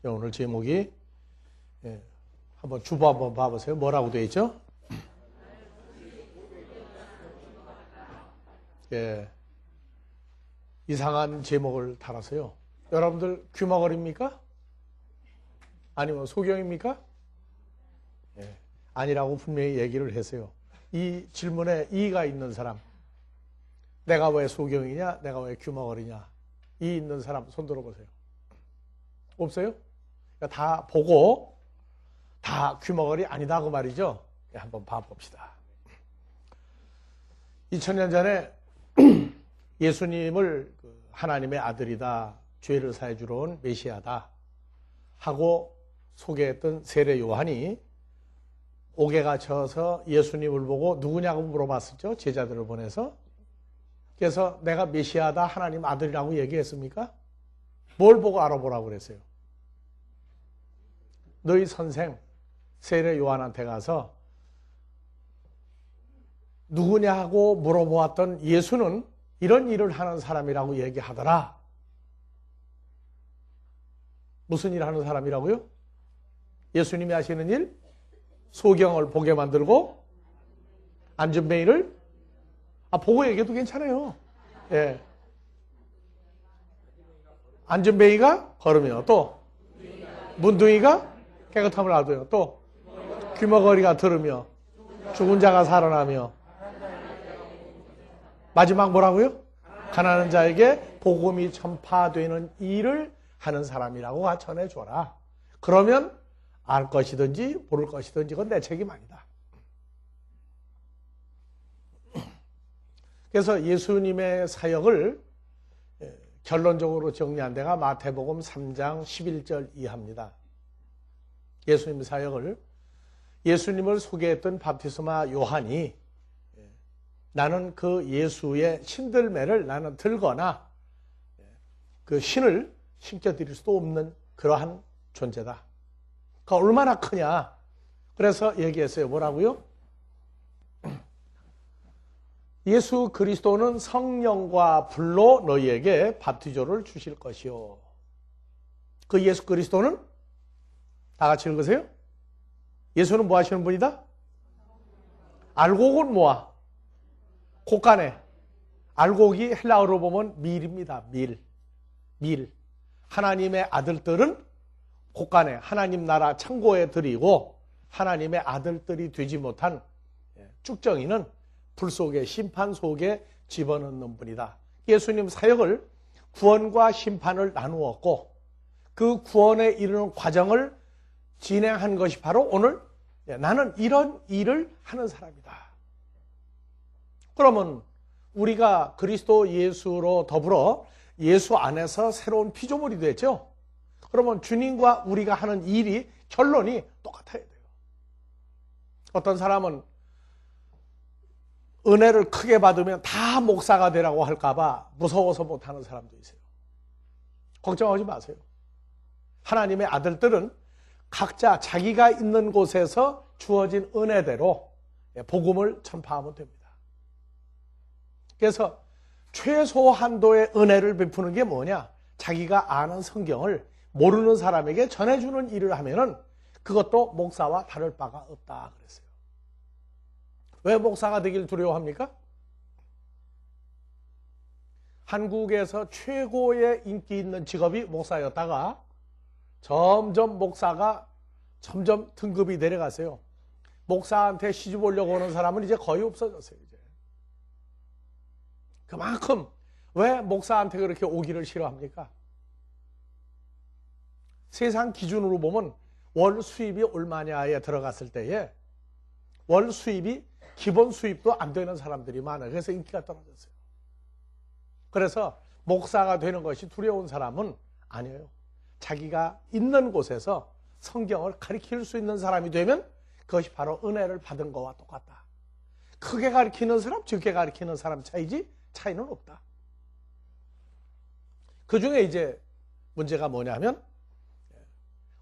오늘 제목이 한번 주보 한번 봐보세요. 뭐라고 되어 있죠? 이상한 제목을 달았어요. 여러분들 귀머거리입니까? 아니면 소경입니까? 아니라고 분명히 얘기를 했어요. 이 질문에 이의가 있는 사람, 내가 왜 소경이냐, 내가 왜 귀머거리냐, 이 있는 사람 손 들어보세요. 없어요? 그러니까 다 보고 다 귀머거리 아니다 그 말이죠. 한번 봐봅시다. 2000년 전에 예수님을 하나님의 아들이다, 죄를 사해 주러 온 메시아다 하고 소개했던 세례 요한이 옥에가 져서 예수님을 보고 누구냐고 물어봤었죠. 제자들을 보내서. 그래서 내가 메시아다, 하나님 아들이라고 얘기했습니까? 뭘 보고 알아보라고 그랬어요? 너희 선생 세례 요한한테 가서 누구냐 하고 물어보았던 예수는 이런 일을 하는 사람이라고 얘기하더라. 무슨 일 하는 사람이라고요? 예수님이 하시는 일? 소경을 보게 만들고 안전뱅이를 보고 얘기해도 괜찮아요. 예. 안전뱅이가 걸으며, 또 문둥이가 깨끗함을 놔둬요. 또 귀머거리가 들으며, 죽은 자가 살아나며, 마지막 뭐라고요? 가난한 자에게 복음이 전파되는 일을 하는 사람이라고 전해줘라. 그러면 알 것이든지 모를 것이든지 그건 내 책임 아니다. 그래서 예수님의 사역을 결론적으로 정리한 데가 마태복음 3장 11절 이하입니다. 예수님 사역을, 예수님을 소개했던 바티스마 요한이 나는 그 예수의 신들매를 나는 들거나 그 신을 신겨드릴 수도 없는 그러한 존재다. 그러니까 얼마나 크냐. 그래서 얘기했어요. 뭐라고요? 예수 그리스도는 성령과 불로 너희에게 바티조를 주실 것이요. 그 예수 그리스도는 다 같이 읽으세요. 예수는 뭐 하시는 분이다? 알곡은 뭐야? 곡간에. 알곡이 헬라어로 보면 밀입니다. 밀. 하나님의 아들들은 곡간에 하나님 나라 창고에 들이고 하나님의 아들들이 되지 못한 쭉정이는 불 속에, 심판 속에 집어넣는 분이다. 예수님 사역을 구원과 심판을 나누었고 그 구원에 이르는 과정을 진행한 것이 바로 오늘 나는 이런 일을 하는 사람이다. 그러면 우리가 그리스도 예수로 더불어 예수 안에서 새로운 피조물이 됐죠. 그러면 주님과 우리가 하는 일이 결론이 똑같아야 돼요. 어떤 사람은 은혜를 크게 받으면 다 목사가 되라고 할까봐 무서워서 못하는 사람도 있어요. 걱정하지 마세요. 하나님의 아들들은 각자 자기가 있는 곳에서 주어진 은혜대로 복음을 전파하면 됩니다. 그래서 최소한도의 은혜를 베푸는 게 뭐냐? 자기가 아는 성경을 모르는 사람에게 전해주는 일을 하면은 그것도 목사와 다를 바가 없다 그랬어요. 왜 목사가 되길 두려워합니까? 한국에서 최고의 인기 있는 직업이 목사였다가 점점 목사가 점점 등급이 내려갔어요. 목사한테 시집 오려고 오는 사람은 이제 거의 없어졌어요. 이제. 그만큼 왜 목사한테 그렇게 오기를 싫어합니까? 세상 기준으로 보면 월 수입이 얼마냐에 들어갔을 때에 월 수입이 기본 수입도 안 되는 사람들이 많아요. 그래서 인기가 떨어졌어요. 그래서 목사가 되는 것이 두려운 사람은 아니에요. 자기가 있는 곳에서 성경을 가르칠 수 있는 사람이 되면 그것이 바로 은혜를 받은 것과 똑같다. 크게 가르치는 사람, 적게 가르치는 사람 차이지 차이는 없다. 그 중에 이제 문제가 뭐냐면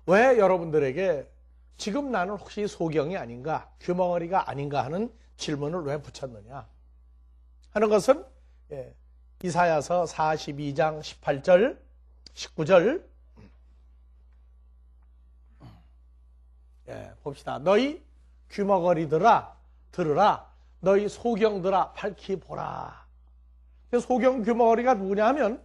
왜 여러분들에게 지금 나는 혹시 소경이 아닌가, 귀머거리가 아닌가 하는 질문을 왜 붙였느냐 하는 것은 이사야서 42장 18절, 19절 봅시다. 너희 귀머거리들아 들으라. 너희 소경들아 밝히 보라. 소경 귀머거리가 누구냐 하면,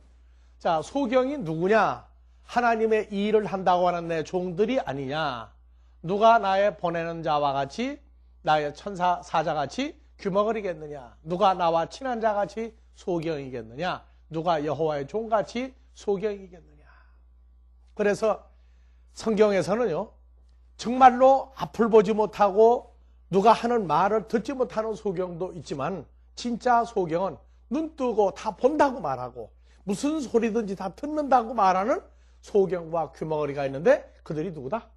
자, 소경이 누구냐? 하나님의 일을 한다고 하는 내 종들이 아니냐? 누가 나의 보내는 자와 같이, 나의 천사 사자같이 귀머거리겠느냐? 누가 나와 친한 자같이 소경이겠느냐? 누가 여호와의 종같이 소경이겠느냐? 그래서 성경에서는요, 정말로 앞을 보지 못하고 누가 하는 말을 듣지 못하는 소경도 있지만, 진짜 소경은 눈 뜨고 다 본다고 말하고 무슨 소리든지 다 듣는다고 말하는 소경과 귀머거리가 있는데, 그들이 누구다?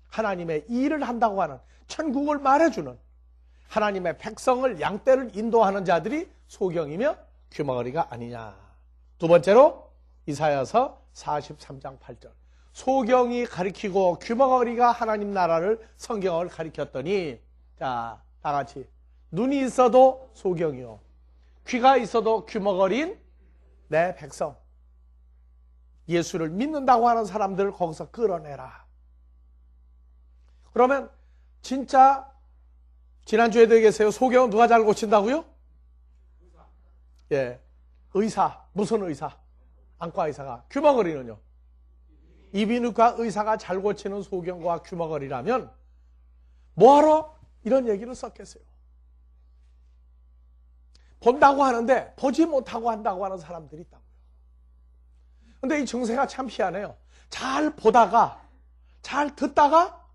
하나님의 일을 한다고 하는, 천국을 말해주는 하나님의 백성을, 양떼를 인도하는 자들이 소경이며 귀머거리가 아니냐. 두 번째로 이사야서 43장 8절. 소경이 가리키고 귀머거리가 하나님 나라를, 성경을 가리켰더니, 자, 다 같이 눈이 있어도 소경이요, 귀가 있어도 귀머거리인 내 백성, 예수를 믿는다고 하는 사람들을 거기서 끌어내라. 그러면 진짜 지난주에도 얘기했어요. 소경은 누가 잘 고친다고요? 의사. 무슨 의사? 안과 의사가. 귀머거리는요? 이비인후과 의사가 잘 고치는 소경과 귀머거리라면 뭐하러 이런 얘기를 썼겠어요? 본다고 하는데 보지 못하고 한다고 하는 사람들이 있다고요. 근데 이 증세가 참 희한해요. 잘 보다가, 잘 듣다가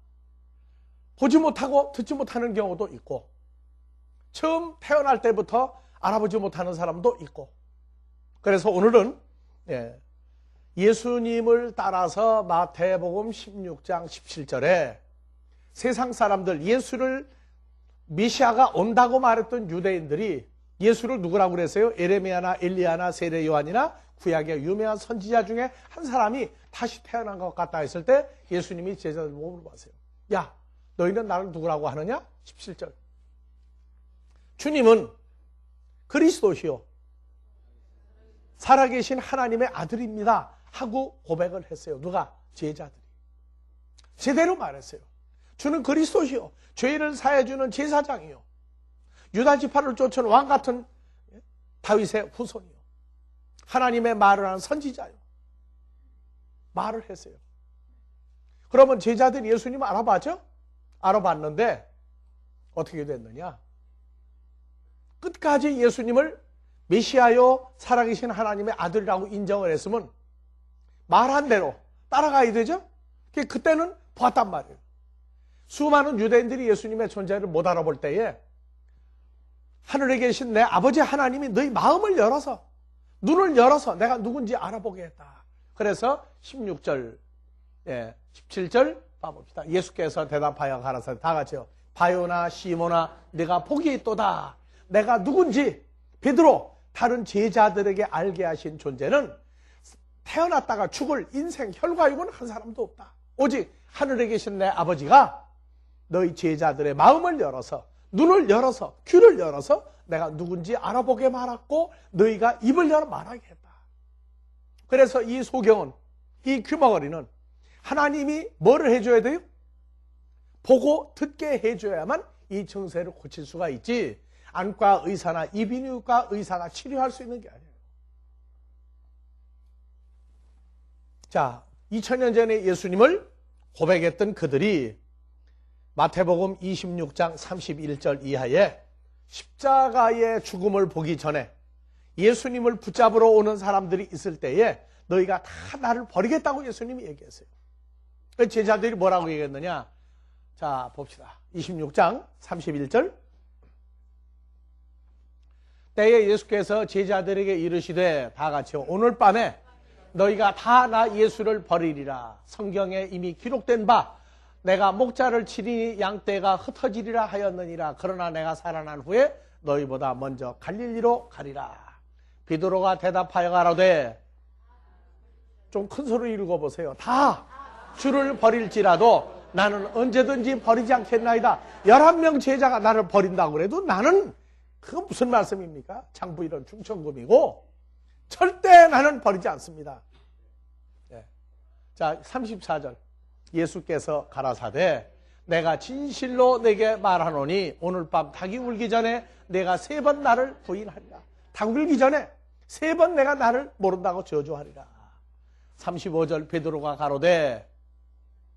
보지 못하고 듣지 못하는 경우도 있고, 처음 태어날 때부터 알아보지 못하는 사람도 있고. 그래서 오늘은 예수님을 따라서 마태복음 16장 17절에 세상 사람들, 예수를, 메시아가 온다고 말했던 유대인들이 예수를 누구라고 그랬어요? 에레미야나 엘리야나 세례 요한이나 구약의 유명한 선지자 중에 한 사람이 다시 태어난 것 같다 했을 때 예수님이 제자들 보고 물어봤어요. 야, 너희는 나를 누구라고 하느냐? 17절. 주님은 그리스도시요, 살아계신 하나님의 아들입니다 하고 고백을 했어요. 누가? 제자들이. 제대로 말했어요. 주는 그리스도시요, 죄를 사해주는 제사장이요, 유다 지파를 쫓은 왕 같은 다윗의 후손이요, 하나님의 말을 하는 선지자요. 말을 했어요. 그러면 제자들이 예수님을 알아봤죠? 알아봤는데 어떻게 됐느냐? 끝까지 예수님을 메시아요, 살아계신 하나님의 아들이라고 인정을 했으면 말한 대로 따라가야 되죠? 그때는 봤단 말이에요. 수많은 유대인들이 예수님의 존재를 못 알아볼 때에 하늘에 계신 내 아버지 하나님이 너희 마음을 열어서, 눈을 열어서 내가 누군지 알아보게 했다. 그래서 16절, 17절 봐봅시다. 예수께서 대답하여 가라사대, 다 같이요. 바요나 시모나 내가 복이 있도다. 내가 누군지 베드로, 다른 제자들에게 알게 하신 존재는 태어났다가 죽을 인생 혈과육은 한 사람도 없다. 오직 하늘에 계신 내 아버지가 너희 제자들의 마음을 열어서, 눈을 열어서, 귀를 열어서 내가 누군지 알아보게 말았고 너희가 입을 열어 말하게 했다. 그래서 이 소경은, 이 귀머거리는 하나님이 뭐를 해줘야 돼요? 보고 듣게 해줘야만 이 증세를 고칠 수가 있지, 안과 의사나 이비인후과 의사가 치료할 수 있는 게 아니에요. 자, 2000년 전에 예수님을 고백했던 그들이 마태복음 26장 31절 이하에 십자가의 죽음을 보기 전에 예수님을 붙잡으러 오는 사람들이 있을 때에 너희가 다 나를 버리겠다고 예수님이 얘기했어요. 제자들이 뭐라고 얘기했느냐? 자, 봅시다. 26장 31절. 때에 예수께서 제자들에게 이르시되, 다 같이요, 오늘 밤에 너희가 다 나 예수를 버리리라. 성경에 이미 기록된 바 내가 목자를 치리니 양떼가 흩어지리라 하였느니라. 그러나 내가 살아난 후에 너희보다 먼저 갈릴리로 가리라. 베드로가 대답하여 가로되, 좀 큰 소리로 읽어보세요. 다 주를 버릴지라도 나는 언제든지 버리지 않겠나이다. 11명 제자가 나를 버린다고 그래도 나는, 그건 무슨 말씀입니까? 장부 이런 충천금이고 절대 나는 버리지 않습니다. 자, 34절. 예수께서 가라사대 내가 진실로 내게 말하노니 오늘 밤 닭이 울기 전에 내가 3번 나를 부인하리라. 닭 울기 전에 3번 내가 나를 모른다고 저주하리라. 35절 베드로가 가로되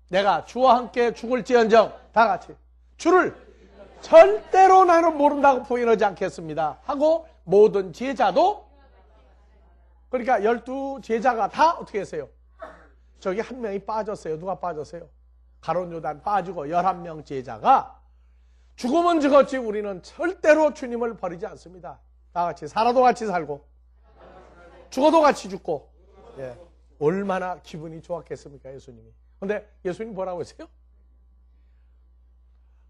내가 주와 함께 죽을지언정 다 같이 주를 절대로 나는 모른다고 부인하지 않겠습니다 하고 모든 제자도 그러니까 12제자가 다 어떻게 했어요? 저기 한 명이 빠졌어요. 누가 빠졌어요? 가룟 요단 빠지고 11명 제자가 죽으면 죽었지 우리는 절대로 주님을 버리지 않습니다. 다 같이 살아도 같이 살고 죽어도 같이 죽고. 예. 얼마나 기분이 좋았겠습니까 예수님이. 근데 예수님 뭐라고 했어요?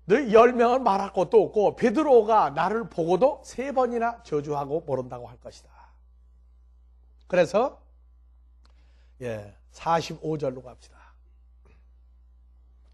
너희 10명은 말할 것도 없고 베드로가 나를 보고도 3번이나 저주하고 모른다고 할 것이다. 그래서 45절로 갑시다.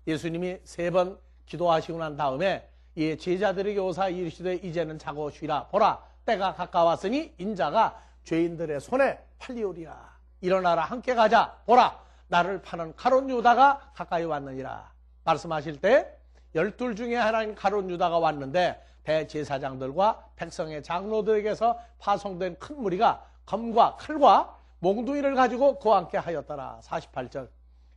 예수님이 3번 기도하시고 난 다음에 이 제자들에게 오사 이르시되 이제는 자고 쉬라. 보라 때가 가까웠으니 인자가 죄인들의 손에 팔리오리라. 일어나라 함께 가자. 보라 나를 파는 가룟 유다가 가까이 왔느니라. 말씀하실 때 12 중에 하나인 가룟 유다가 왔는데 대제사장들과 백성의 장로들에게서 파송된 큰 무리가 검과 칼과 몽둥이를 가지고 그와 함께 하였더라. 48절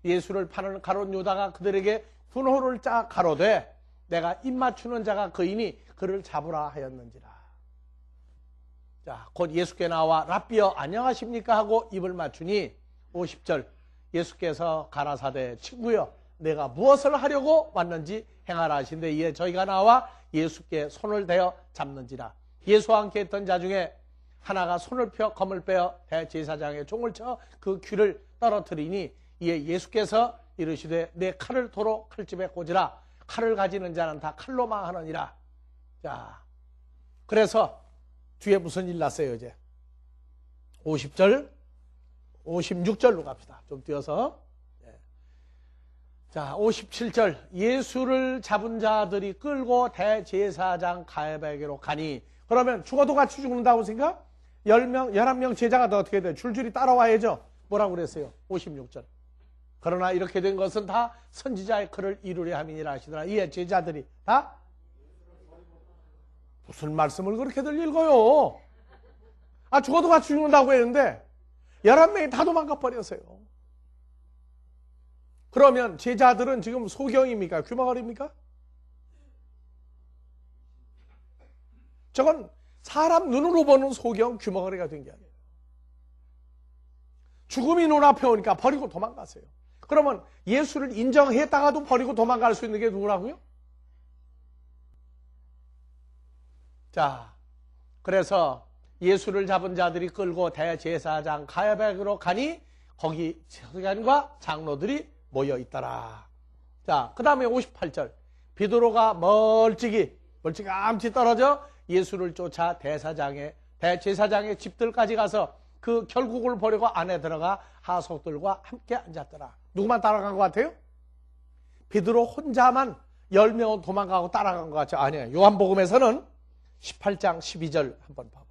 예수를 파는 가룟 유다가 그들에게 분호를 짜 가로되 내가 입 맞추는 자가 그이니 그를 잡으라 하였는지라. 자, 곧 예수께 나와 랍비여 안녕하십니까 하고 입을 맞추니 50절 예수께서 가라사대 친구여 내가 무엇을 하려고 왔는지 행하라 하신데 이에 저희가 나와 예수께 손을 대어 잡는지라. 예수와 함께 했던 자 중에 하나가 손을 펴 검을 빼어 대제사장의 종을 쳐 그 귀를 떨어뜨리니 이에 예수께서 이르시되 내 칼을 도로 칼집에 꽂으라. 칼을 가지는 자는 다 칼로 망하느니라. 자, 그래서 뒤에 무슨 일 났어요 이제 50절 56절로 갑시다. 좀 뛰어서. 자, 57절 예수를 잡은 자들이 끌고 대제사장 가야바에게로 가니 그러면 죽어도 같이 죽는다고 생각? 11명 제자가 더 어떻게 돼요? 줄줄이 따라와야죠. 뭐라고 그랬어요? 56절 그러나 이렇게 된 것은 다 선지자의 글을 이루려 함이니라 하시더라. 이에 제자들이 다 무슨 말씀을 그렇게들 읽어요? 아 죽어도 같이 죽는다고 했는데 11명이 다 도망가 버렸어요. 그러면 제자들은 지금 소경입니까? 귀머거리입니까? 저건 사람 눈으로 보는 소경 귀머거리가 된 게 아니에요. 죽음이 눈앞에 오니까 버리고 도망갔어요. 그러면 예수를 인정했다가도 버리고 도망갈 수 있는 게 누구라고요? 자, 그래서 예수를 잡은 자들이 끌고 대제사장 가야바에게로 가니 거기 서기관과 장로들이 모여 있더라. 자, 그 다음에 58절 베드로가 멀찌감치 떨어져 예수를 쫓아 대제사장의 집들까지 가서 그 결국을 보려고 안에 들어가 하속들과 함께 앉았더라. 누구만 따라간 것 같아요? 베드로 혼자만 10명은 도망가고 따라간 것 같죠? 아니에요. 요한복음에서는 18장 12절 한번 봐봅니다.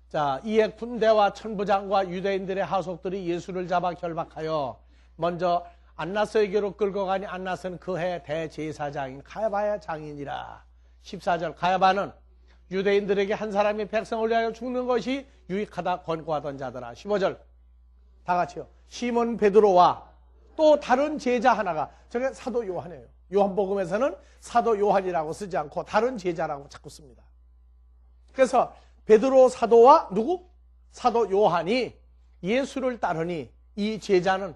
자, 이에 군대와 천부장과 유대인들의 하속들이 예수를 잡아 결박하여 먼저 안나스에게로 끌고 가니 안나스는 그해 대제사장인 가야바의 장인이라. 14절 가야바는 유대인들에게 한 사람이 백성을 위하여 죽는 것이 유익하다 권고하던 자더라. 15절 다 같이요. 시몬 베드로와 또 다른 제자 하나가 저게 사도 요한이에요. 요한복음에서는 사도 요한이라고 쓰지 않고 다른 제자라고 자꾸 씁니다. 그래서 베드로 사도와 누구? 사도 요한이 예수를 따르니 이 제자는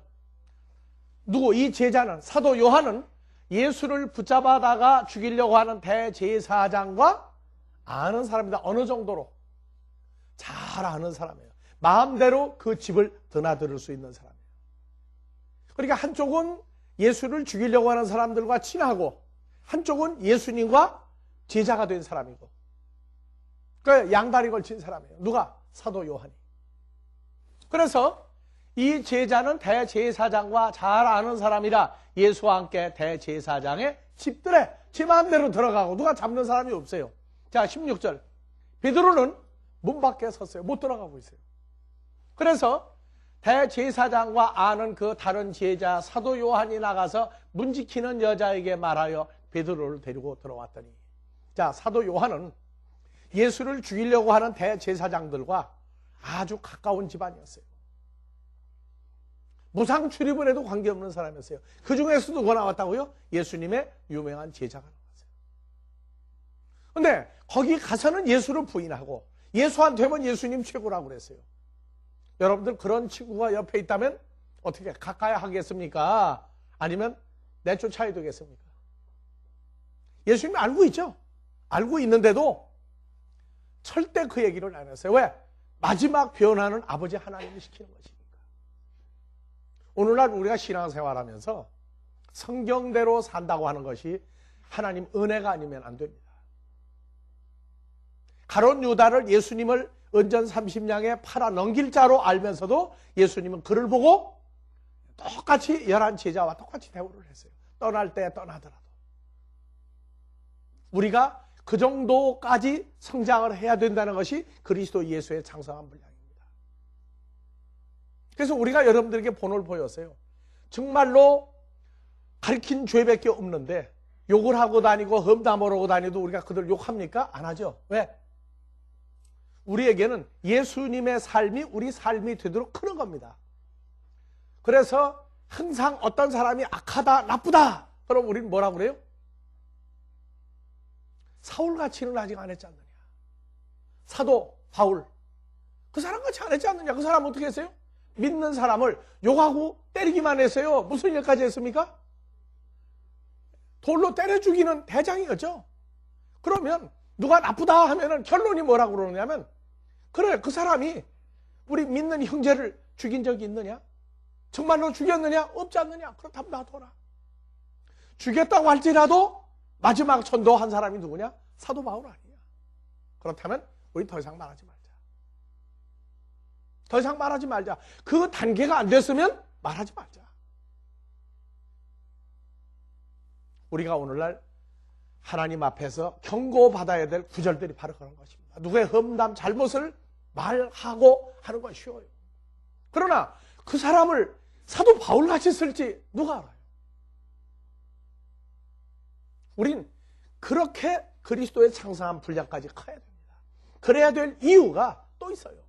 누구? 이 제자는 사도 요한은 예수를 붙잡아다가 죽이려고 하는 대제사장과 아는 사람이다. 어느 정도로? 잘 아는 사람이에요. 마음대로 그 집을 드나들을 수 있는 사람이에요. 그러니까 한쪽은 예수를 죽이려고 하는 사람들과 친하고 한쪽은 예수님과 제자가 된 사람이고 그 양다리 걸친 사람이에요. 누가? 사도 요한이. 그래서 이 제자는 대제사장과 잘 아는 사람이라 예수와 함께 대제사장의 집들에 제 마음대로 들어가고 누가 잡는 사람이 없어요. 자, 16절 베드로는 문 밖에 섰어요. 못 들어가고 있어요. 그래서 대제사장과 아는 그 다른 제자 사도 요한이 나가서 문 지키는 여자에게 말하여 베드로를 데리고 들어왔더니, 자, 사도 요한은 예수를 죽이려고 하는 대제사장들과 아주 가까운 집안이었어요. 무상 출입을 해도 관계없는 사람이었어요. 그 중에서 누가 나왔다고요? 예수님의 유명한 제자가 나왔어요. 근데 거기 가서는 예수를 부인하고 예수한테는 예수님 최고라고 그랬어요. 여러분들 그런 친구가 옆에 있다면 어떻게 가까이 하겠습니까? 아니면 내쫓아야 되겠습니까? 예수님이 알고 있죠? 알고 있는데도 절대 그 얘기를 안 했어요. 왜? 마지막 변화는 아버지 하나님이 시키는 것이니까. 오늘날 우리가 신앙생활하면서 성경대로 산다고 하는 것이 하나님 은혜가 아니면 안 됩니다. 가룟 유다를 예수님을 은전 30냥에 팔아 넘길 자로 알면서도 예수님은 그를 보고 똑같이 11 제자와 똑같이 대우를 했어요. 떠날 때 떠나더라도. 우리가 그 정도까지 성장을 해야 된다는 것이 그리스도 예수의 장성한 분량입니다. 그래서 우리가 여러분들에게 본을 보였어요. 정말로 가르친 죄밖에 없는데 욕을 하고 다니고 험담을 하고 다니도 우리가 그들 욕합니까? 안 하죠. 왜? 우리에게는 예수님의 삶이 우리 삶이 되도록 크는 겁니다. 그래서 항상 어떤 사람이 악하다, 나쁘다. 그럼 우리는 뭐라고 그래요? 사울같이는 아직 안 했지 않느냐. 사도 바울. 그 사람같이 안 했지 않느냐. 그 사람 어떻게 했어요? 믿는 사람을 욕하고 때리기만 했어요. 무슨 일까지 했습니까? 돌로 때려 죽이는 대장이었죠. 그러면 누가 나쁘다 하면은 결론이 뭐라고 그러냐면, 그래, 그 사람이 우리 믿는 형제를 죽인 적이 있느냐? 정말로 죽였느냐? 없지 않느냐? 그렇다면 놔둬라. 죽였다고 할지라도 마지막 전도한 사람이 누구냐? 사도 바울 아니야. 그렇다면 우리 더 이상 말하지 말자. 더 이상 말하지 말자. 그 단계가 안 됐으면 말하지 말자. 우리가 오늘날 하나님 앞에서 경고받아야 될 구절들이 바로 그런 것입니다. 누구의 험담, 잘못을 말하고 하는 건 쉬워요. 그러나 그 사람을 사도 바울같이 쓸지 누가 알아요? 우린 그렇게 그리스도의 창성한 분량까지 커야 됩니다. 그래야 될 이유가 또 있어요.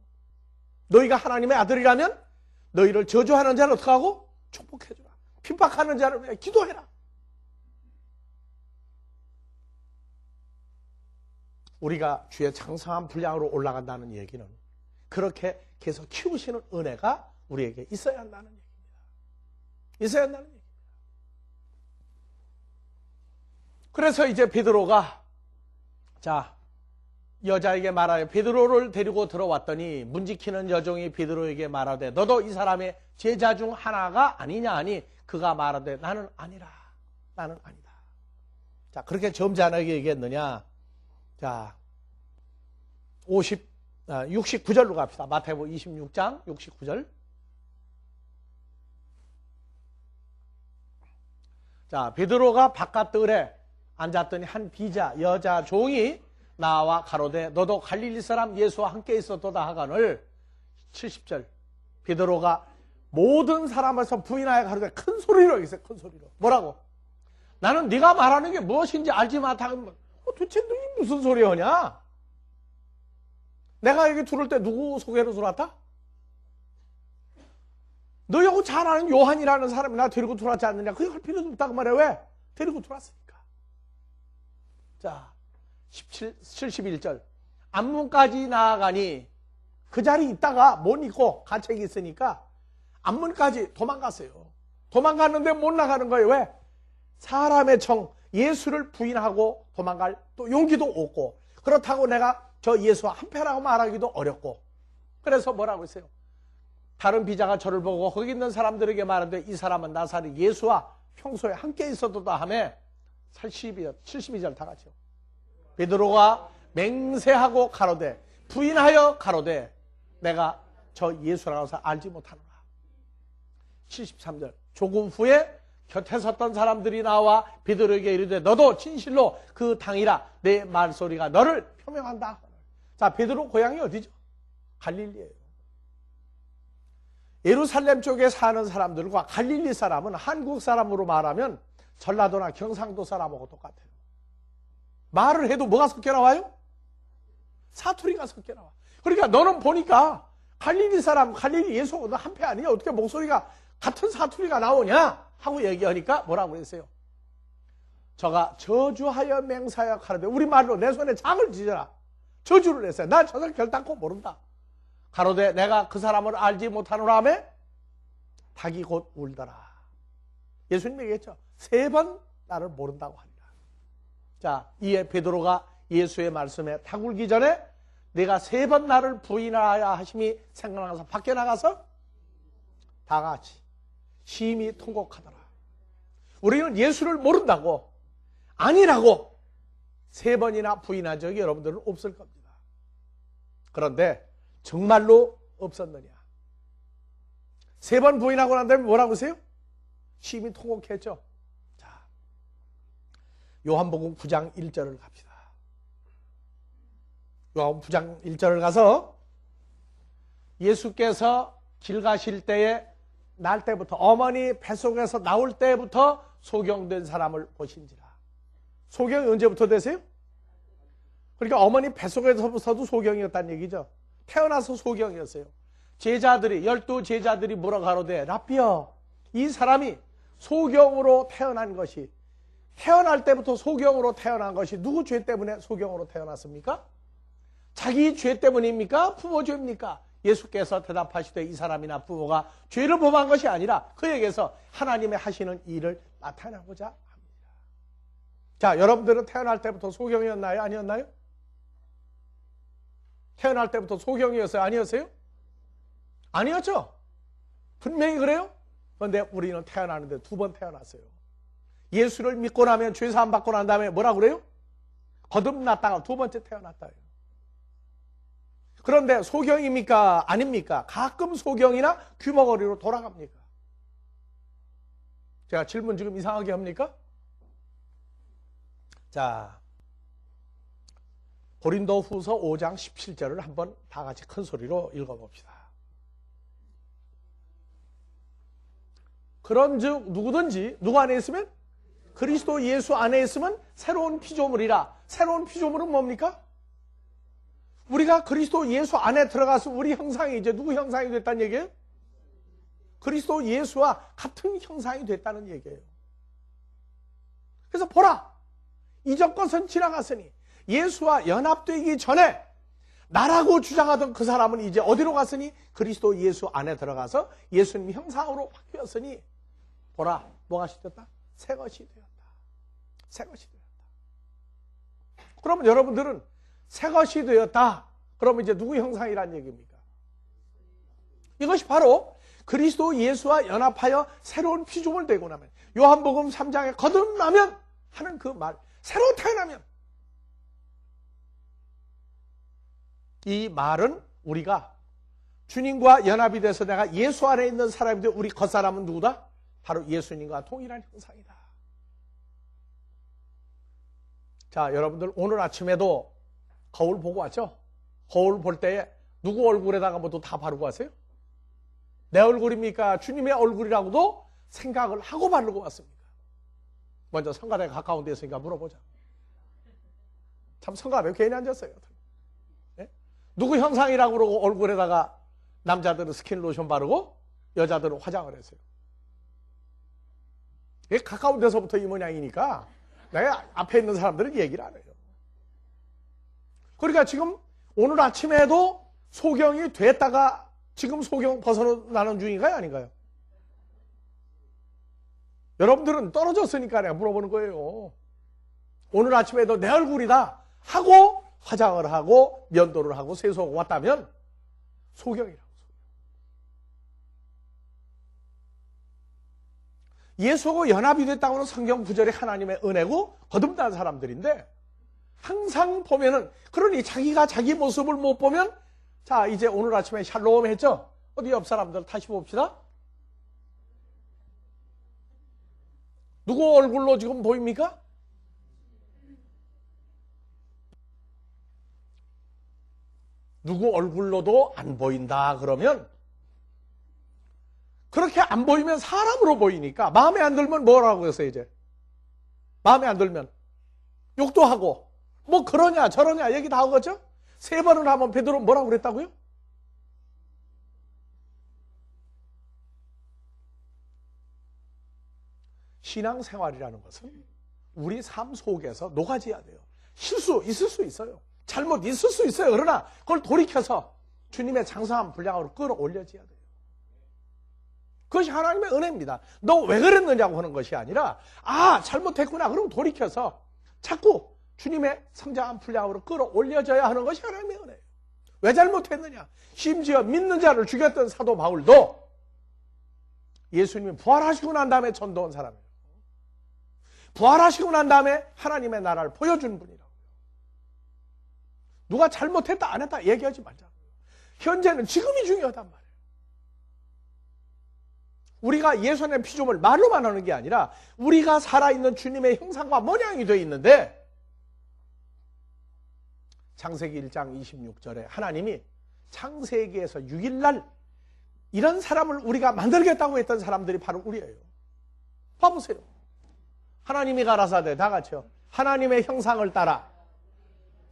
너희가 하나님의 아들이라면 너희를 저주하는 자를 어떻게 하고? 축복해주라. 핍박하는 자를 위해 기도해라. 우리가 주의 창성한 분량으로 올라간다는 얘기는 그렇게 계속 키우시는 은혜가 우리에게 있어야 한다는 얘기입니다. 있어야 한다는 얘기입니다. 그래서 이제 베드로가 자 여자에게 말하여 베드로를 데리고 들어왔더니 문 지키는 여종이 베드로에게 말하되 너도 이 사람의 제자 중 하나가 아니냐 하니 그가 말하되 나는 아니라. 나는 아니다. 자 그렇게 점잖하게 얘기했느냐. 자, 69절로 갑시다. 마태복음 26장 69절. 자, 베드로가 바깥뜰에 앉았더니 한 비자 여자 종이 나와 가로되 너도 갈릴리 사람 예수와 함께 있었도다 하거늘. 70절. 베드로가 모든 사람에서 부인하여 가로되 큰 소리로 얘기했어요. 큰 소리로. 뭐라고? 나는 네가 말하는 게 무엇인지 알지 못하고 도대체 너희 무슨 소리 하냐? 내가 여기 들어올 때 누구 소개로 들어왔다? 너하고 잘 아는 요한이라는 사람이 나 데리고 들어왔지 않느냐? 그게 할 필요도 없다고 말해. 왜? 데리고 들어왔으니까. 자, 71절. 안문까지 나아가니 그 자리에 있다가 못 있고 가책이 있으니까 안문까지 도망갔어요. 도망갔는데 못 나가는 거예요. 왜? 사람의 청, 예수를 부인하고 도망갈 또 용기도 없고 그렇다고 내가 저 예수와 한패라고 말하기도 어렵고 그래서 뭐라고 했어요? 다른 비자가 저를 보고 거기 있는 사람들에게 말하는데 이 사람은 나사렛 예수와 평소에 함께 있었도다 하며 72절 다 같이요. 베드로가 맹세하고 가로되 부인하여 가로되 내가 저 예수라고 해서 알지 못하노라. 73절 조금 후에 곁에 섰던 사람들이 나와 베드로에게 이르되 너도 진실로 그 당이라 내 말소리가 너를 표명한다. 자, 베드로 고향이 어디죠? 갈릴리예요. 예루살렘 쪽에 사는 사람들과 갈릴리 사람은 한국 사람으로 말하면 전라도나 경상도 사람하고 똑같아요. 말을 해도 뭐가 섞여 나와요? 사투리가 섞여 나와. 그러니까 너는 보니까 갈릴리 사람, 갈릴리 예수 너 한패 아니냐? 어떻게 목소리가 같은 사투리가 나오냐? 하고 얘기하니까 뭐라고 그랬어요? 저가 저주하여 맹사하여 가로되 우리말로 내 손에 장을 지져라. 저주를 했어요. 난 저 사람 결단코 모른다. 가로되 내가 그 사람을 알지 못하노라 하며 닭이 곧 울더라. 예수님 얘기했죠. 3번 나를 모른다고 한다. 자, 이에 베드로가 예수의 말씀에 닭 울기 전에 내가 3번 나를 부인하여 하심이 생각나서 밖에 나가서 다 같이 심히 통곡하더라. 우리는 예수를 모른다고 아니라고 3번이나 부인한 적이 여러분들은 없을 겁니다. 그런데 정말로 없었느냐? 3번 부인하고 난 다음에 뭐라고 하세요? 심히 통곡했죠. 자, 요한복음 9장 1절을 갑시다. 요한복음 9장 1절을 가서 예수께서 길 가실 때에 날 때부터 어머니 뱃속에서 나올 때부터 소경된 사람을 보신지라. 소경이 언제부터 되세요? 그러니까 어머니 뱃속에서부터도 소경이었다는 얘기죠. 태어나서 소경이었어요. 제자들이 12제자들이 뭐라 가로되 라삐여 이 사람이 소경으로 태어난 것이 태어날 때부터 소경으로 태어난 것이 누구 죄 때문에 소경으로 태어났습니까? 자기 죄 때문입니까? 부모 죄입니까? 예수께서 대답하시되 이 사람이나 부모가 죄를 범한 것이 아니라 그에게서 하나님의 하시는 일을 나타내고자 합니다. 자, 여러분들은 태어날 때부터 소경이었나요? 아니었나요? 태어날 때부터 소경이었어요? 아니었어요? 아니었죠? 분명히 그래요? 그런데 우리는 태어나는데 2번 태어났어요. 예수를 믿고 나면 죄사함 받고 난 다음에 뭐라 그래요? 거듭났다가 2번째 태어났다요. 그런데 소경입니까? 아닙니까? 가끔 소경이나 귀머거리로 돌아갑니까? 제가 질문 지금 이상하게 합니까? 자, 고린도 후서 5장 17절을 한번 다 같이 큰 소리로 읽어봅시다. 그런즉 누구든지 누구 안에 있으면 그리스도 예수 안에 있으면 새로운 피조물이라. 새로운 피조물은 뭡니까? 우리가 그리스도 예수 안에 들어가서 우리 형상이 이제 누구 형상이 됐다는 얘기예요? 그리스도 예수와 같은 형상이 됐다는 얘기예요. 그래서 보라, 이전 것은 지나갔으니 예수와 연합되기 전에 나라고 주장하던 그 사람은 이제 어디로 갔으니 그리스도 예수 안에 들어가서 예수님 형상으로 바뀌었으니 보라, 뭐가 되었다? 새 것이 되었다. 새 것이 되었다. 그러면 여러분들은 새 것이 되었다. 그러면 이제 누구 형상이란 얘기입니까? 이것이 바로 그리스도 예수와 연합하여 새로운 피조물 되고 나면 요한복음 3장에 거듭나면 하는 그 말, 새로 태어나면 이 말은 우리가 주님과 연합이 돼서 내가 예수 안에 있는 사람인데 우리 겉사람은 누구다? 바로 예수님과 동일한 형상이다. 자, 여러분들 오늘 아침에도 거울 보고 왔죠? 거울 볼 때에 누구 얼굴에다가 뭐도 다 바르고 왔어요? 내 얼굴입니까? 주님의 얼굴이라고도 생각을 하고 바르고 왔습니다. 먼저 성가대 가까운 데 있으니까 물어보자. 참 성가대 괜히 앉았어요. 네? 누구 형상이라고 그러고 얼굴에다가 남자들은 스킨로션 바르고 여자들은 화장을 했어요. 이게 가까운 데서부터 이 모양이니까 내가 앞에 있는 사람들은 얘기를 안 해요. 그러니까 지금 오늘 아침에도 소경이 됐다가 지금 소경 벗어나는 중인가요? 아닌가요? 여러분들은 떨어졌으니까 내가 물어보는 거예요. 오늘 아침에도 내 얼굴이다 하고 화장을 하고 면도를 하고 세수하고 왔다면 소경이라고. 예수하고 연합이 됐다고 하는 성경 구절이 하나님의 은혜고 거듭난 사람들인데 항상 보면은 그러니 자기가 자기 모습을 못 보면 자 이제 오늘 아침에 샬롬 했죠? 어디 옆 사람들 다시 봅시다. 누구 얼굴로 지금 보입니까? 누구 얼굴로도 안 보인다 그러면 그렇게 안 보이면 사람으로 보이니까 마음에 안 들면 뭐라고 해서 이제 마음에 안 들면 욕도 하고 뭐 그러냐 저러냐 얘기 다 하겠죠? 3번을 하면 베드로 뭐라고 그랬다고요? 신앙생활이라는 것은 우리 삶 속에서 녹아져야 돼요. 실수 있을 수 있어요. 잘못 있을 수 있어요. 그러나 그걸 돌이켜서 주님의 장성한 분량으로 끌어올려져야 돼요. 그것이 하나님의 은혜입니다. 너 왜 그랬느냐고 하는 것이 아니라 잘못했구나. 그럼 돌이켜서 자꾸 주님의 성장한 분량으로 끌어올려져야 하는 것이 하나님의 은혜예요. 왜 잘못했느냐? 심지어 믿는 자를 죽였던 사도 바울도 예수님이 부활하시고 난 다음에 전도한 사람이에요. 부활하시고 난 다음에 하나님의 나라를 보여준 분이라고요. 누가 잘못했다 안 했다 얘기하지 말자고요. 현재는 지금이 중요하단 말이에요. 우리가 예수님의 피조물 말로만 하는 게 아니라 우리가 살아있는 주님의 형상과 모양이 되어 있는데 창세기 1장 26절에 하나님이 창세기에서 6일날 이런 사람을 우리가 만들겠다고 했던 사람들이 바로 우리예요. 봐보세요. 하나님이 가라사대 다 같이요. 하나님의 형상을 따라.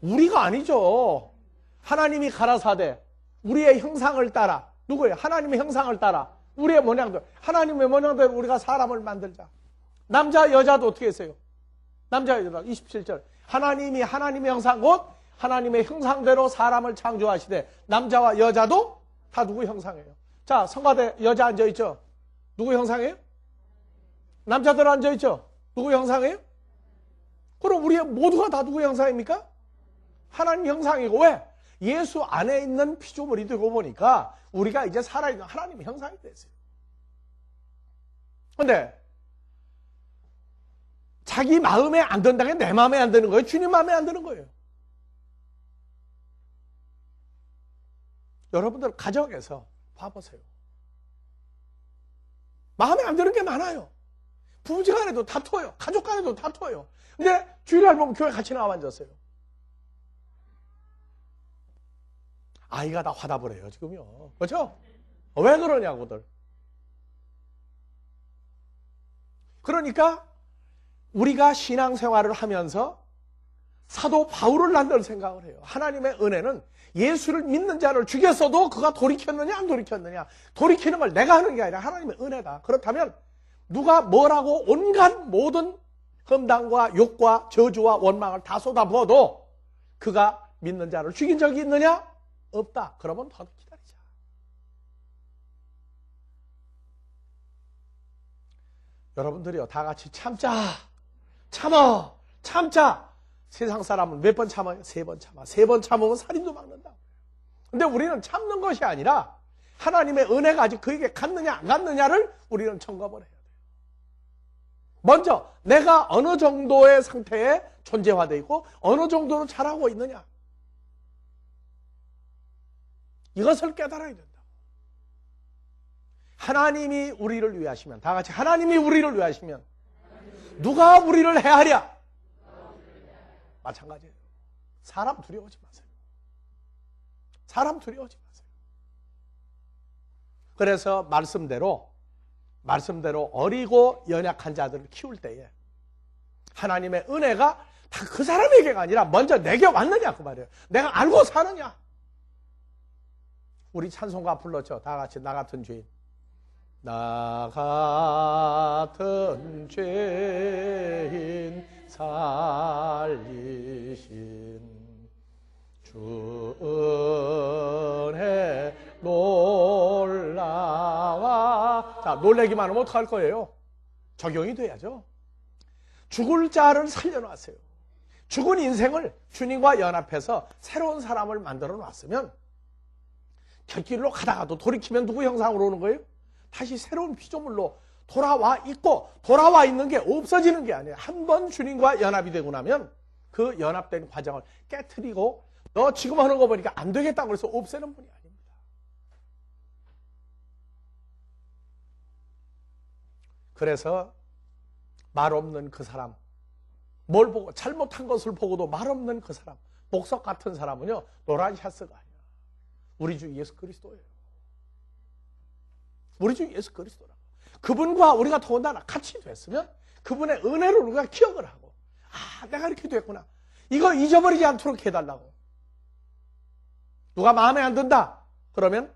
우리가 아니죠. 하나님이 가라사대 우리의 형상을 따라. 누구예요? 하나님의 형상을 따라. 우리의 모양대로. 하나님의 모양대로 우리가 사람을 만들자. 남자 여자도 어떻게 했어요? 남자 여자 27절. 하나님이 하나님의 형상 곧 하나님의 형상대로 사람을 창조하시되 남자와 여자도 다 누구 형상이에요? 자, 성가대 여자 앉아있죠? 누구 형상이에요? 남자들 앉아있죠? 누구 형상이에요? 그럼 우리 모두가 다 누구 형상입니까? 하나님 형상이고. 왜? 예수 안에 있는 피조물이 되고 보니까 우리가 이제 살아있는 하나님의 형상이 됐어요. 근데 자기 마음에 안 든다는 게 내 마음에 안 드는 거예요? 주님 마음에 안 드는 거예요? 여러분들 가정에서 봐보세요. 마음에 안 드는 게 많아요. 부부지간에도 다퉈요. 가족간에도 다퉈요. 근데 주일날 보면 교회 같이 나와 앉았어요. 아이가 다 화답을 해요 지금요. 그렇죠? 왜 그러냐고들. 그러니까 우리가 신앙생활을 하면서 사도 바울을 난 생각을 해요. 하나님의 은혜는 예수를 믿는 자를 죽였어도 그가 돌이켰느냐 안 돌이켰느냐. 돌이키는 걸 내가 하는 게 아니라 하나님의 은혜다. 그렇다면 누가 뭐라고 온갖 모든 험담과 욕과 저주와 원망을 다 쏟아부어도 그가 믿는 자를 죽인 적이 있느냐? 없다. 그러면 더 기다리자. 여러분들이요 다 같이 참자. 참자. 세상 사람은 몇 번 참아요? 3번 참아. 3번 참으면 살인도 막는다. 근데 우리는 참는 것이 아니라 하나님의 은혜가 아직 그에게 갔느냐 안 갔느냐를 우리는 점검을 해야 돼요. 먼저 내가 어느 정도의 상태에 존재화되어 있고 어느 정도로 잘하고 있느냐. 이것을 깨달아야 된다. 하나님이 우리를 위하시면 다 같이 하나님이 우리를 위하시면 누가 우리를 해하랴? 마찬가지예요. 사람 두려워하지 마세요. 사람 두려워하지 마세요. 그래서 말씀대로 어리고 연약한 자들을 키울 때에 하나님의 은혜가 다 그 사람에게가 아니라 먼저 내게 왔느냐 그 말이에요. 내가 알고 사느냐. 우리 찬송가 불렀죠. 다 같이 나 같은 죄인. 나 같은 죄인 살리신 주 은혜 놀라와. 자, 놀래기만 하면 어떡할 거예요? 적용이 돼야죠. 죽을 자를 살려놨어요. 죽은 인생을 주님과 연합해서 새로운 사람을 만들어 놨으면 곁길로 가다가도 돌이키면 누구 형상으로 오는 거예요? 다시 새로운 피조물로 돌아와 있고, 돌아와 있는 게 없어지는 게 아니에요. 한 번 주님과 연합이 되고 나면 그 연합된 과정을 깨트리고 너 지금 하는 거 보니까 안 되겠다고 해서 없애는 분이 아닙니다. 그래서 말 없는 그 사람, 뭘 보고 잘못한 것을 보고도 말 없는 그 사람, 복석 같은 사람은요 노란 샤스가 아니야. 우리 주 예수 그리스도예요. 우리 주 예수 그리스도라고. 그분과 우리가 더군다나 같이 됐으면 그분의 은혜를 우리가 기억을 하고, 아, 내가 이렇게 됐구나. 이거 잊어버리지 않도록 해달라고. 누가 마음에 안 든다 그러면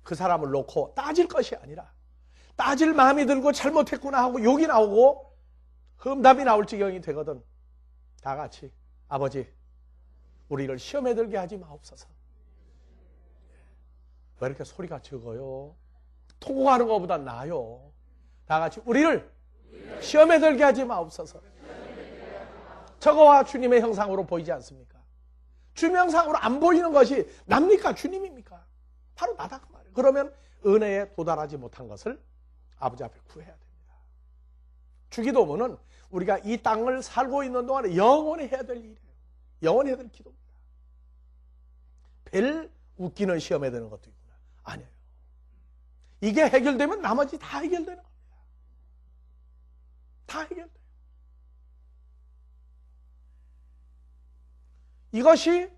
그 사람을 놓고 따질 것이 아니라, 따질 마음이 들고 잘못했구나 하고 욕이 나오고 험담이 나올 지경이 되거든. 다 같이 아버지, 우리를 시험에 들게 하지 마옵소서. 왜 이렇게 소리가 적어요? 통곡하는 것보다 나아요. 다 같이 우리를 시험에 들게 하지 마옵소서. 저거와 주님의 형상으로 보이지 않습니까? 주님의 형상으로 안 보이는 것이 납니까? 주님입니까? 바로 나다 그 말이에요. 그러면 은혜에 도달하지 못한 것을 아버지 앞에 구해야 됩니다. 주기도문은 우리가 이 땅을 살고 있는 동안에 영원히 해야 될 일이에요. 영원히 해야 될 기도입니다. 별 웃기는 시험에 드는 것도 있구나. 아니에요. 이게 해결되면 나머지 다 해결되는 겁니다. 다 해결돼요. 이것이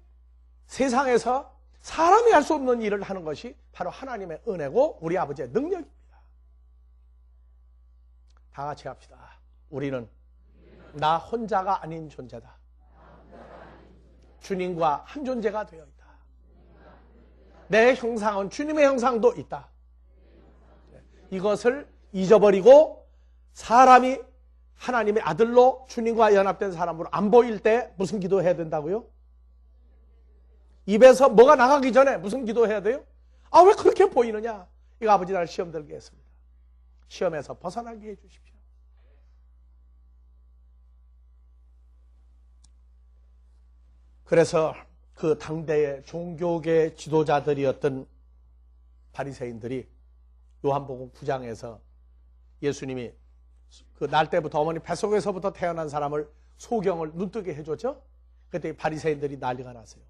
세상에서 사람이 할 수 없는 일을 하는 것이 바로 하나님의 은혜고 우리 아버지의 능력입니다. 다 같이 합시다. 우리는 나 혼자가 아닌 존재다. 주님과 한 존재가 되어 있다. 내 형상은 주님의 형상도 있다. 이것을 잊어버리고 사람이 하나님의 아들로 주님과 연합된 사람으로 안 보일 때 무슨 기도해야 된다고요? 입에서 뭐가 나가기 전에 무슨 기도해야 돼요? 아, 왜 그렇게 보이느냐? 이거 아버지 날 시험 들게 했습니다. 시험에서 벗어나게 해주십시오. 그래서 그 당대의 종교계 지도자들이었던 바리새인들이 요한복음 9장에서 예수님이 그 날 때부터 어머니 뱃속에서부터 태어난 사람을 소경을 눈뜨게 해줬죠. 그때 바리새인들이 난리가 났어요.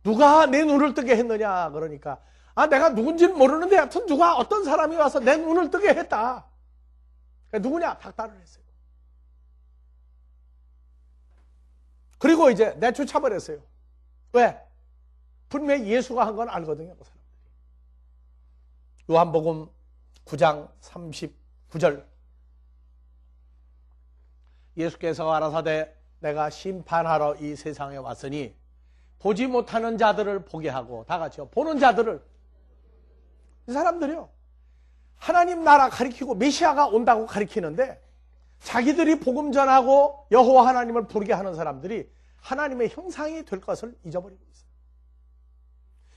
누가 내 눈을 뜨게 했느냐 그러니까, 아, 내가 누군지는 모르는데 하여튼 누가 어떤 사람이 와서 내 눈을 뜨게 했다. 누구냐? 닥달을 했어요. 그리고 이제 내쫓아버렸어요. 왜? 분명히 예수가 한 건 알거든요. 그 사람들이. 요한복음 9장 39절 예수께서 가라사대 내가 심판하러 이 세상에 왔으니 보지 못하는 자들을 보게 하고, 다 같이요, 보는 자들을. 이 사람들이요, 하나님 나라 가리키고 메시아가 온다고 가리키는데 자기들이 복음 전하고 여호와 하나님을 부르게 하는 사람들이 하나님의 형상이 될 것을 잊어버리고 있어요.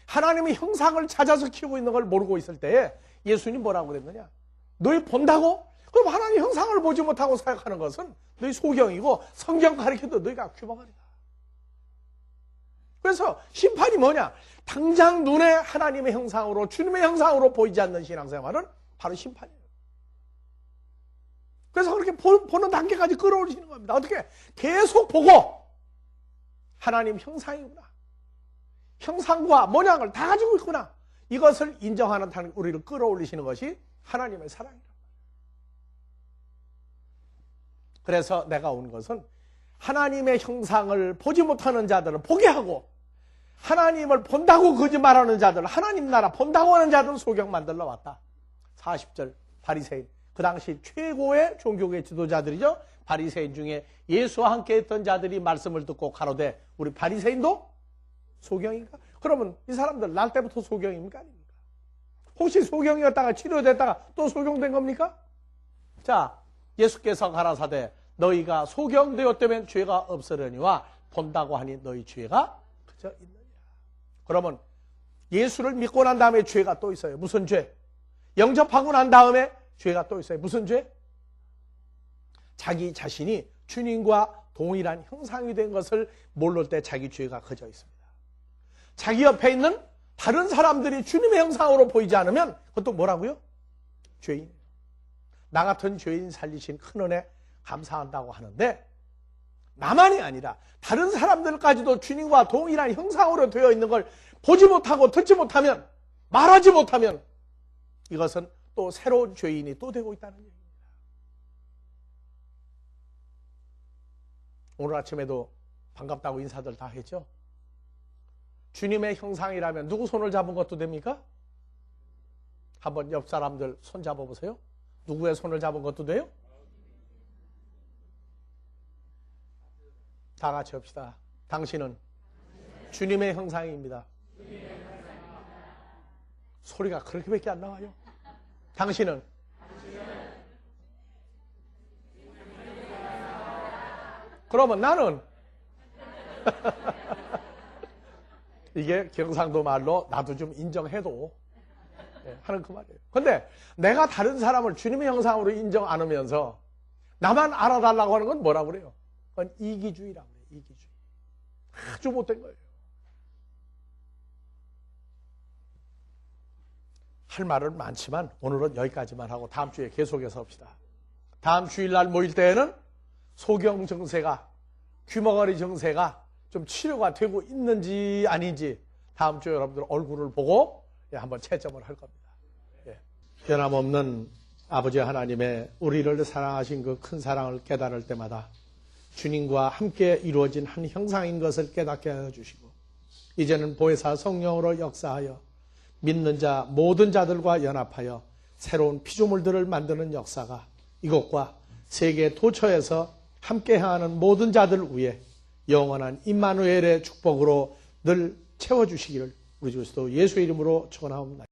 하나님의 형상을 찾아서 키우고 있는 걸 모르고 있을 때에 예수님 뭐라고 그랬느냐? 너희 본다고? 그럼 하나님 형상을 보지 못하고 사역하는 것은 너희 소경이고 성경 가르쳐도 너희가 규범하리다. 그래서 심판이 뭐냐? 당장 눈에 하나님의 형상으로, 주님의 형상으로 보이지 않는 신앙생활은 바로 심판이에요. 그래서 그렇게 보는 단계까지 끌어올리시는 겁니다. 어떻게? 계속 보고 하나님 형상이구나, 형상과 모양을 다 가지고 있구나, 이것을 인정하는 단계, 우리를 끌어올리시는 것이 하나님의 사랑이다. 그래서 내가 온 것은 하나님의 형상을 보지 못하는 자들을 보게 하고, 하나님을 본다고 거짓말하는 자들, 하나님 나라 본다고 하는 자들을 소경 만들러 왔다. 40절 바리새인, 그 당시 최고의 종교계 지도자들이죠. 바리새인 중에 예수와 함께 했던 자들이 말씀을 듣고 가로되 우리 바리새인도 소경인가? 그러면 이 사람들 날 때부터 소경입니까? 아닙니까? 혹시 소경이었다가 치료됐다가 또 소경된 겁니까? 자, 예수께서 가라사대 너희가 소경되었다면 죄가 없으려니와 본다고 하니 너희 죄가 그저 있느니라. 그러면 예수를 믿고 난 다음에 죄가 또 있어요. 무슨 죄? 영접하고 난 다음에 죄가 또 있어요. 무슨 죄? 자기 자신이 주님과 동일한 형상이 된 것을 모를 때 자기 죄가 그저 있습니다. 자기 옆에 있는 다른 사람들이 주님의 형상으로 보이지 않으면 그것도 뭐라고요? 죄인이에요. 나 같은 죄인 살리신 큰 은혜 감사한다고 하는데, 나만이 아니라 다른 사람들까지도 주님과 동일한 형상으로 되어 있는 걸 보지 못하고 듣지 못하면, 말하지 못하면 이것은 또 새로운 죄인이 또 되고 있다는 얘기입니다. 오늘 아침에도 반갑다고 인사들 다 했죠? 주님의 형상이라면 누구 손을 잡은 것도 됩니까? 한번 옆 사람들 손 잡아보세요. 누구의 손을 잡은 것도 돼요? 다 같이 합시다. 당신은 주님의 형상입니다. 소리가 그렇게밖에 안 나와요. 당신은 그러면 나는 이게 경상도 말로 나도 좀 인정해도 하는 그 말이에요. 근데 내가 다른 사람을 주님의 형상으로 인정 안 하면서 나만 알아달라고 하는 건 뭐라고 그래요? 그건 이기주의라고 그래요. 이기주의. 아주 못된 거예요. 할 말은 많지만 오늘은 여기까지만 하고 다음 주에 계속해서 합시다. 다음 주일날 모일 때에는 소경 증세가, 귀머거리 증세가 좀 치료가 되고 있는지 아닌지 다음 주에 여러분들 얼굴을 보고 한번 채점을 할 겁니다. 변함없는 아버지 하나님의 우리를 사랑하신 그 큰 사랑을 깨달을 때마다 주님과 함께 이루어진 한 형상인 것을 깨닫게 하여 주시고 이제는 보혜사 성령으로 역사하여 믿는 자 모든 자들과 연합하여 새로운 피조물들을 만드는 역사가 이곳과 세계 도처에서 함께 향하는 모든 자들 위에 영원한 임마누엘의 축복으로 늘 채워주시기를 우리 그리스도 예수의 이름으로 축원하옵나이다.